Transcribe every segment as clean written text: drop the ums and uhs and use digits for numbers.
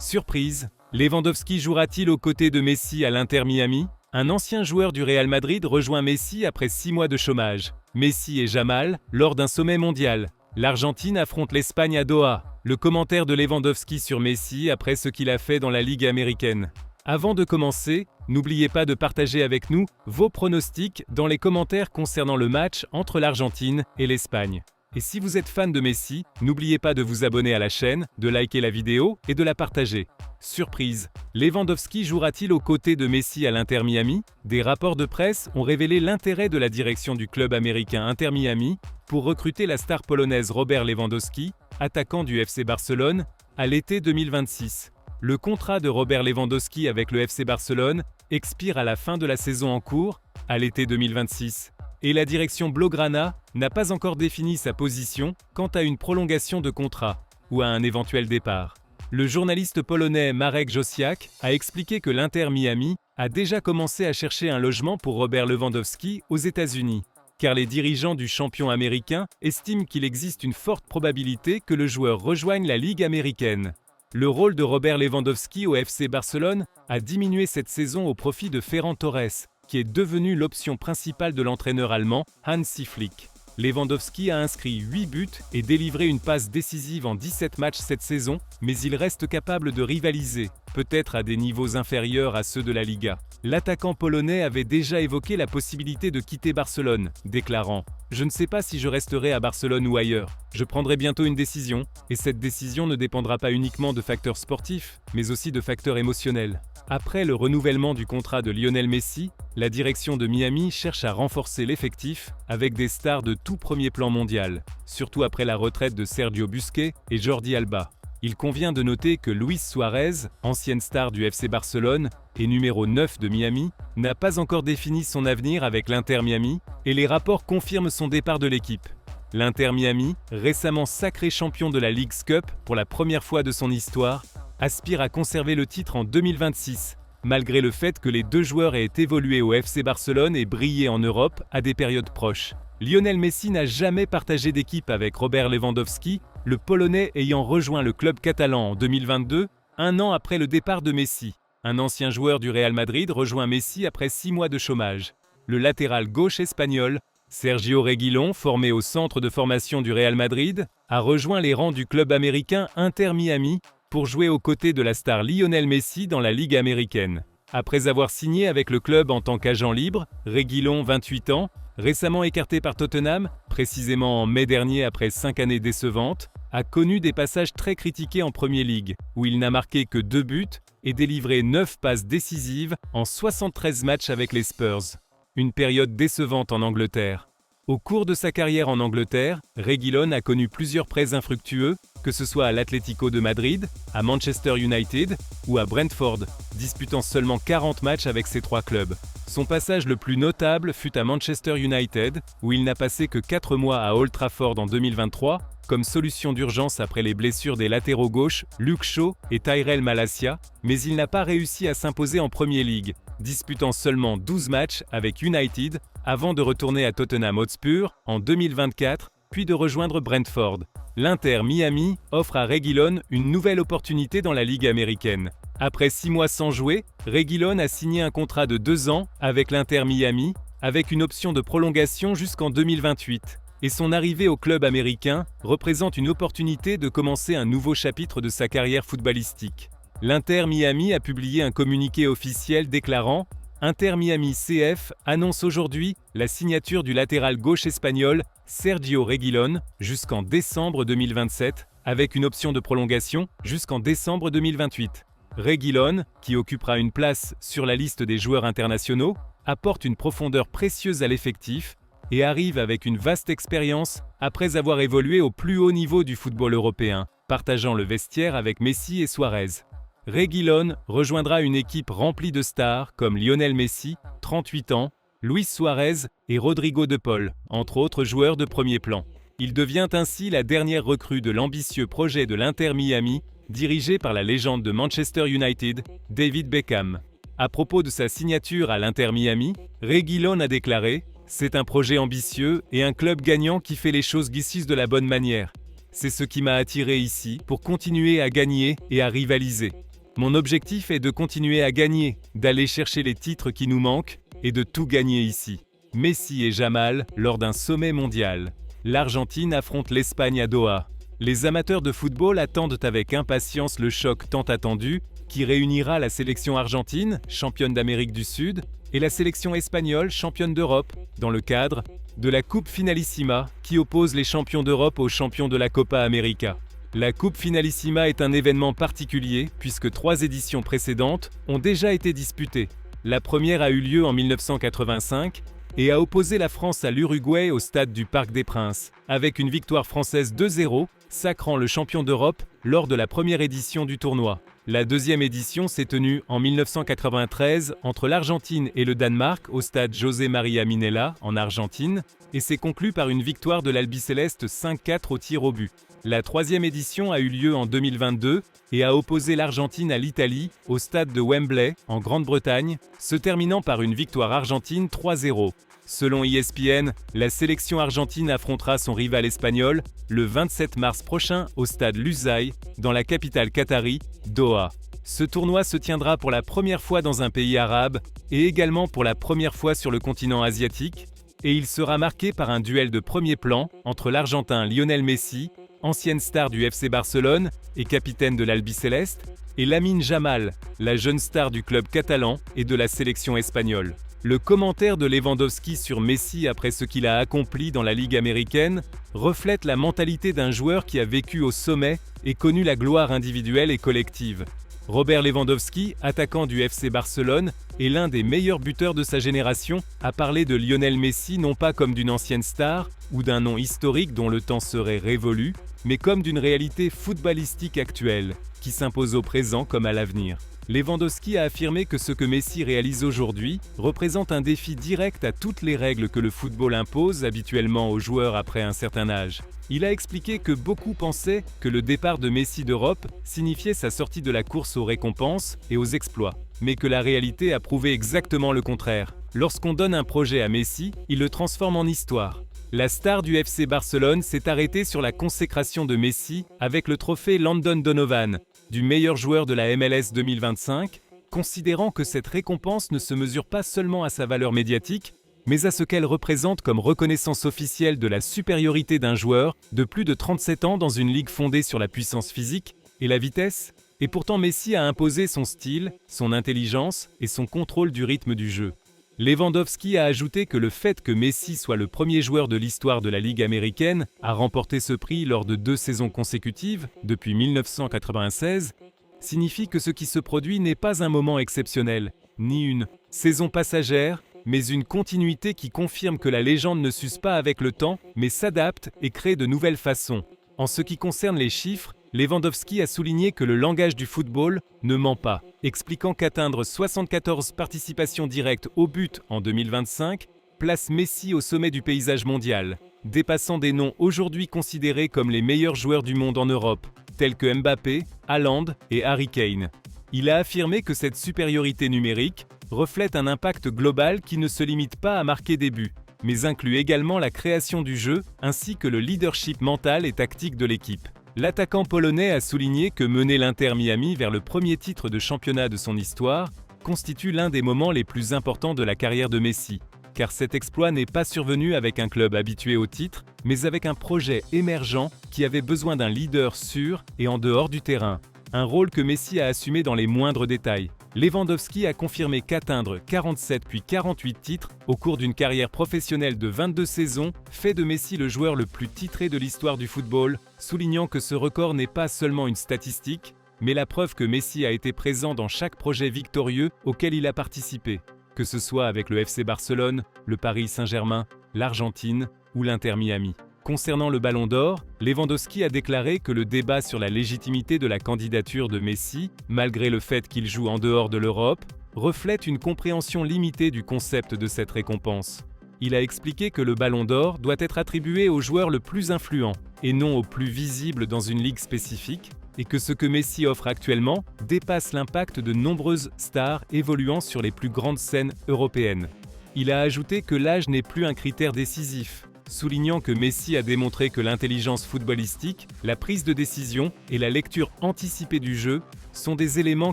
Surprise, Lewandowski jouera-t-il aux côtés de Messi à l'Inter Miami? Un ancien joueur du Real Madrid rejoint Messi après 6 mois de chômage. Messi et Jamal, lors d'un sommet mondial. L'Argentine affronte l'Espagne à Doha. Le commentaire de Lewandowski sur Messi après ce qu'il a fait dans la Ligue américaine. Avant de commencer, n'oubliez pas de partager avec nous vos pronostics dans les commentaires concernant le match entre l'Argentine et l'Espagne. Et si vous êtes fan de Messi, n'oubliez pas de vous abonner à la chaîne, de liker la vidéo et de la partager. Surprise, Lewandowski jouera-t-il aux côtés de Messi à l'Inter Miami? Des rapports de presse ont révélé l'intérêt de la direction du club américain Inter Miami pour recruter la star polonaise Robert Lewandowski, attaquant du FC Barcelone, à l'été 2026. Le contrat de Robert Lewandowski avec le FC Barcelone expire à la fin de la saison en cours, à l'été 2026. Et la direction Blaugrana n'a pas encore défini sa position quant à une prolongation de contrat ou à un éventuel départ. Le journaliste polonais Marek Josiak a expliqué que l'Inter Miami a déjà commencé à chercher un logement pour Robert Lewandowski aux États-Unis, car les dirigeants du champion américain estiment qu'il existe une forte probabilité que le joueur rejoigne la Ligue américaine. Le rôle de Robert Lewandowski au FC Barcelone a diminué cette saison au profit de Ferran Torres, qui est devenu l'option principale de l'entraîneur allemand Hansi Flick. Lewandowski a inscrit 8 buts et délivré une passe décisive en 17 matchs cette saison, mais il reste capable de rivaliser, peut-être à des niveaux inférieurs à ceux de la Liga. L'attaquant polonais avait déjà évoqué la possibilité de quitter Barcelone, déclarant « Je ne sais pas si je resterai à Barcelone ou ailleurs. Je prendrai bientôt une décision, et cette décision ne dépendra pas uniquement de facteurs sportifs, mais aussi de facteurs émotionnels. » Après le renouvellement du contrat de Lionel Messi, la direction de Miami cherche à renforcer l'effectif avec des stars de tout premier plan mondial, surtout après la retraite de Sergio Busquets et Jordi Alba. Il convient de noter que Luis Suarez, ancienne star du FC Barcelone et numéro 9 de Miami, n'a pas encore défini son avenir avec l'Inter Miami et les rapports confirment son départ de l'équipe. L'Inter Miami, récemment sacré champion de la Leagues Cup pour la première fois de son histoire, aspire à conserver le titre en 2026, malgré le fait que les deux joueurs aient évolué au FC Barcelone et brillé en Europe à des périodes proches. Lionel Messi n'a jamais partagé d'équipe avec Robert Lewandowski, le Polonais ayant rejoint le club catalan en 2022, un an après le départ de Messi. Un ancien joueur du Real Madrid rejoint Messi après 6 mois de chômage. Le latéral gauche espagnol, Sergio Reguilón, formé au centre de formation du Real Madrid, a rejoint les rangs du club américain Inter Miami pour jouer aux côtés de la star Lionel Messi dans la Ligue américaine. Après avoir signé avec le club en tant qu'agent libre, Reguilón, 28 ans, récemment écarté par Tottenham, précisément en mai dernier après 5 années décevantes, a connu des passages très critiqués en Premier League, où il n'a marqué que 2 buts et délivré 9 passes décisives en 73 matchs avec les Spurs. Une période décevante en Angleterre. Au cours de sa carrière en Angleterre, Reguilón a connu plusieurs prêts infructueux, que ce soit à l'Atlético de Madrid, à Manchester United ou à Brentford, disputant seulement 40 matchs avec ces 3 clubs. Son passage le plus notable fut à Manchester United, où il n'a passé que 4 mois à Old Trafford en 2023, comme solution d'urgence après les blessures des latéraux gauches Luke Shaw et Tyrell Malacia, mais il n'a pas réussi à s'imposer en Premier League, disputant seulement 12 matchs avec United, avant de retourner à Tottenham Hotspur en 2024, puis de rejoindre Brentford. L'Inter Miami offre à Reguilón une nouvelle opportunité dans la Ligue américaine. Après 6 mois sans jouer, Reguilón a signé un contrat de 2 ans avec l'Inter Miami, avec une option de prolongation jusqu'en 2028. Et son arrivée au club américain représente une opportunité de commencer un nouveau chapitre de sa carrière footballistique. L'Inter Miami a publié un communiqué officiel déclarant « Inter Miami CF annonce aujourd'hui la signature du latéral gauche espagnol Sergio Reguilón jusqu'en décembre 2027, avec une option de prolongation jusqu'en décembre 2028. Reguilón, qui occupera une place sur la liste des joueurs internationaux, apporte une profondeur précieuse à l'effectif et arrive avec une vaste expérience après avoir évolué au plus haut niveau du football européen, partageant le vestiaire avec Messi et Suarez. Reguilón rejoindra une équipe remplie de stars comme Lionel Messi, 38 ans, Luis Suarez et Rodrigo de Paul, entre autres joueurs de premier plan. Il devient ainsi la dernière recrue de l'ambitieux projet de l'Inter Miami, dirigé par la légende de Manchester United, David Beckham. À propos de sa signature à l'Inter Miami, Reguilón a déclaré « C'est un projet ambitieux et un club gagnant qui fait les choses ici de la bonne manière. C'est ce qui m'a attiré ici pour continuer à gagner et à rivaliser. Mon objectif est de continuer à gagner, d'aller chercher les titres qui nous manquent et de tout gagner ici. Messi et Jamal lors d'un sommet mondial. L'Argentine affronte l'Espagne à Doha. Les amateurs de football attendent avec impatience le choc tant attendu qui réunira la sélection argentine, championne d'Amérique du Sud, et la sélection espagnole, championne d'Europe, dans le cadre de la Coupe Finalissima qui oppose les champions d'Europe aux champions de la Copa América. La Coupe Finalissima est un événement particulier puisque 3 éditions précédentes ont déjà été disputées. La première a eu lieu en 1985 et a opposé la France à l'Uruguay au stade du Parc des Princes, avec une victoire française 2-0, sacrant le champion d'Europe lors de la première édition du tournoi. La deuxième édition s'est tenue en 1993 entre l'Argentine et le Danemark au stade José María Minella en Argentine et s'est conclue par une victoire de l'Albiceleste 5-4 au tir au but. La troisième édition a eu lieu en 2022 et a opposé l'Argentine à l'Italie au stade de Wembley en Grande-Bretagne, se terminant par une victoire argentine 3-0. Selon ESPN, la sélection argentine affrontera son rival espagnol le 27 mars prochain au stade Lusail, dans la capitale qatari, Doha. Ce tournoi se tiendra pour la première fois dans un pays arabe et également pour la première fois sur le continent asiatique, et il sera marqué par un duel de premier plan entre l'Argentin Lionel Messi, ancienne star du FC Barcelone et capitaine de l'Albiceleste, et Lamine Jamal, la jeune star du club catalan et de la sélection espagnole. Le commentaire de Lewandowski sur Messi après ce qu'il a accompli dans la Ligue américaine reflète la mentalité d'un joueur qui a vécu au sommet et connu la gloire individuelle et collective. Robert Lewandowski, attaquant du FC Barcelone et l'un des meilleurs buteurs de sa génération, a parlé de Lionel Messi non pas comme d'une ancienne star ou d'un nom historique dont le temps serait révolu, mais comme d'une réalité footballistique actuelle, qui s'impose au présent comme à l'avenir. Lewandowski a affirmé que ce que Messi réalise aujourd'hui représente un défi direct à toutes les règles que le football impose habituellement aux joueurs après un certain âge. Il a expliqué que beaucoup pensaient que le départ de Messi d'Europe signifiait sa sortie de la course aux récompenses et aux exploits, mais que la réalité a prouvé exactement le contraire. Lorsqu'on donne un projet à Messi, il le transforme en histoire. La star du FC Barcelone s'est arrêtée sur la consécration de Messi avec le trophée Landon Donovan, du meilleur joueur de la MLS 2025, considérant que cette récompense ne se mesure pas seulement à sa valeur médiatique, mais à ce qu'elle représente comme reconnaissance officielle de la supériorité d'un joueur de plus de 37 ans dans une ligue fondée sur la puissance physique et la vitesse. Et pourtant Messi a imposé son style, son intelligence et son contrôle du rythme du jeu. Lewandowski a ajouté que le fait que Messi soit le premier joueur de l'histoire de la Ligue américaine à remporter ce prix lors de 2 saisons consécutives, depuis 1996, signifie que ce qui se produit n'est pas un moment exceptionnel, ni une saison passagère, mais une continuité qui confirme que la légende ne s'use pas avec le temps, mais s'adapte et crée de nouvelles façons. En ce qui concerne les chiffres, Lewandowski a souligné que le langage du football ne ment pas, expliquant qu'atteindre 74 participations directes au but en 2025 place Messi au sommet du paysage mondial, dépassant des noms aujourd'hui considérés comme les meilleurs joueurs du monde en Europe, tels que Mbappé, Haaland et Harry Kane. Il a affirmé que cette supériorité numérique reflète un impact global qui ne se limite pas à marquer des buts, mais inclut également la création du jeu ainsi que le leadership mental et tactique de l'équipe. L'attaquant polonais a souligné que mener l'Inter Miami vers le premier titre de championnat de son histoire constitue l'un des moments les plus importants de la carrière de Messi, car cet exploit n'est pas survenu avec un club habitué au titre, mais avec un projet émergent qui avait besoin d'un leader sûr et en dehors du terrain, un rôle que Messi a assumé dans les moindres détails. Lewandowski a confirmé qu'atteindre 47 puis 48 titres au cours d'une carrière professionnelle de 22 saisons fait de Messi le joueur le plus titré de l'histoire du football, soulignant que ce record n'est pas seulement une statistique, mais la preuve que Messi a été présent dans chaque projet victorieux auquel il a participé, que ce soit avec le FC Barcelone, le Paris Saint-Germain, l'Argentine ou l'Inter Miami. Concernant le Ballon d'Or, Lewandowski a déclaré que le débat sur la légitimité de la candidature de Messi, malgré le fait qu'il joue en dehors de l'Europe, reflète une compréhension limitée du concept de cette récompense. Il a expliqué que le Ballon d'Or doit être attribué au joueur le plus influent et non au plus visible dans une ligue spécifique, et que ce que Messi offre actuellement dépasse l'impact de nombreuses stars évoluant sur les plus grandes scènes européennes. Il a ajouté que l'âge n'est plus un critère décisif, soulignant que Messi a démontré que l'intelligence footballistique, la prise de décision et la lecture anticipée du jeu sont des éléments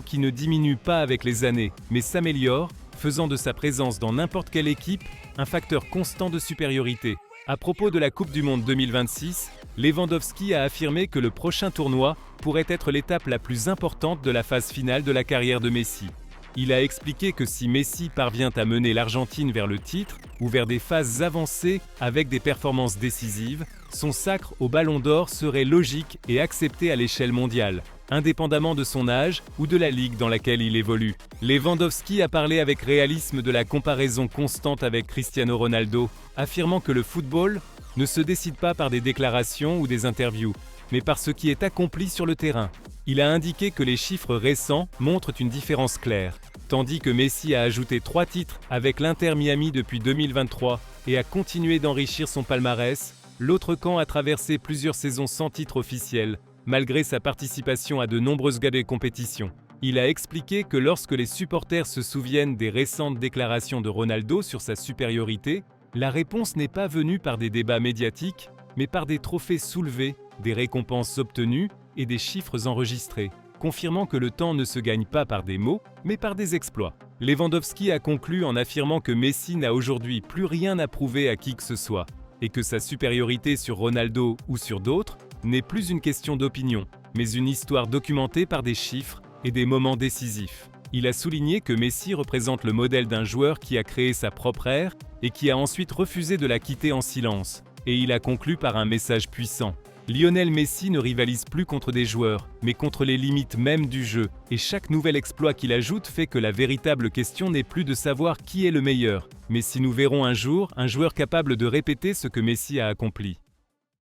qui ne diminuent pas avec les années, mais s'améliorent, faisant de sa présence dans n'importe quelle équipe un facteur constant de supériorité. À propos de la Coupe du Monde 2026, Lewandowski a affirmé que le prochain tournoi pourrait être l'étape la plus importante de la phase finale de la carrière de Messi. Il a expliqué que si Messi parvient à mener l'Argentine vers le titre ou vers des phases avancées avec des performances décisives, son sacre au Ballon d'Or serait logique et accepté à l'échelle mondiale, indépendamment de son âge ou de la ligue dans laquelle il évolue. Lewandowski a parlé avec réalisme de la comparaison constante avec Cristiano Ronaldo, affirmant que le football ne se décide pas par des déclarations ou des interviews, mais par ce qui est accompli sur le terrain. Il a indiqué que les chiffres récents montrent une différence claire. Tandis que Messi a ajouté 3 titres avec l'Inter Miami depuis 2023 et a continué d'enrichir son palmarès, l'autre camp a traversé plusieurs saisons sans titre officiel, malgré sa participation à de nombreuses compétitions. Il a expliqué que lorsque les supporters se souviennent des récentes déclarations de Ronaldo sur sa supériorité, la réponse n'est pas venue par des débats médiatiques, mais par des trophées soulevés, des récompenses obtenues et des chiffres enregistrés, confirmant que le temps ne se gagne pas par des mots, mais par des exploits. Lewandowski a conclu en affirmant que Messi n'a aujourd'hui plus rien à prouver à qui que ce soit, et que sa supériorité sur Ronaldo ou sur d'autres n'est plus une question d'opinion, mais une histoire documentée par des chiffres et des moments décisifs. Il a souligné que Messi représente le modèle d'un joueur qui a créé sa propre ère et qui a ensuite refusé de la quitter en silence, et il a conclu par un message puissant. Lionel Messi ne rivalise plus contre des joueurs, mais contre les limites même du jeu, et chaque nouvel exploit qu'il ajoute fait que la véritable question n'est plus de savoir qui est le meilleur, mais si nous verrons un jour un joueur capable de répéter ce que Messi a accompli.